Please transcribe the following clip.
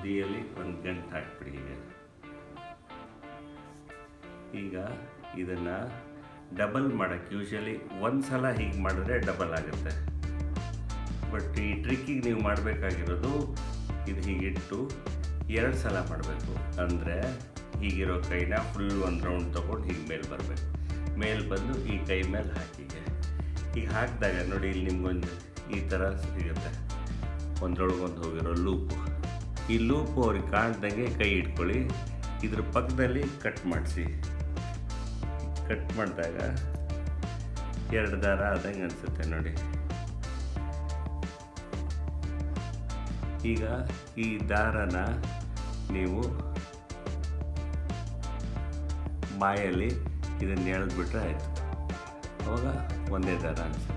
ತುದಿಯಲ್ಲಿ ಒಂದು ಗಂಟು ಹಾಕ್ಬಿಡಿ. ಈಗ ಇದನ್ನು ಡಬಲ್ ಮಾಡೋಕ್ಕೆ ಯೂಶಲಿ ಒಂದು ಸಲ ಹೀಗೆ ಮಾಡಿದ್ರೆ ಡಬಲ್ ಆಗುತ್ತೆ. ಬಟ್ ಈ ಟ್ರಿಕ್ಕಿಗೆ ನೀವು ಮಾಡಬೇಕಾಗಿರೋದು ಇದು ಹೀಗಿಟ್ಟು 2 ಸಲ ಮಾಡಬೇಕು. ಅಂದರೆ ಹೀಗಿರೋ ಕೈನ ಫುಲ್ ಒಂದು ರೌಂಡ್ ತೊಗೊಂಡು ಹೀಗೆ ಮೇಲೆ ಬರಬೇಕು. ಮೇಲೆ ಬಂದು ಈ ಕೈ ಮೇಲೆ ಹಾಕಿಗೆ ಈಗ ಹಾಕಿದಾಗ ನೋಡಿ ಇಲ್ಲಿ ನಿಮ್ಗೊಂದು ಈ ಥರ ಸಿಗುತ್ತೆ, ಒಂದ್ರೊಳಗೊಂದು ಹೋಗಿರೋ ಲೂಪು. ಈ ಲೂಪು ಅವ್ರಿಗೆ ಕಾಣ್ದಂಗೆ ಕೈ ಇಟ್ಕೊಳ್ಳಿ. ಇದ್ರ ಪಕ್ಕದಲ್ಲಿ ಕಟ್ ಮಾಡಿಸಿ. ಕಟ್ ಮಾಡಿದಾಗ 2 ದಾರ ಆದಂಗೆ ಅನಿಸುತ್ತೆ ನೋಡಿ. ಈಗ ಈ ದಾರನ ನೀವು ಬಾಯಲ್ಲಿ ಇದನ್ನು ಎಳೆದ್ಬಿಟ್ರೆ ಆಯಿತು. ಅವಾಗ ಒಂದೇ ದಾರ ಅನಿಸುತ್ತೆ.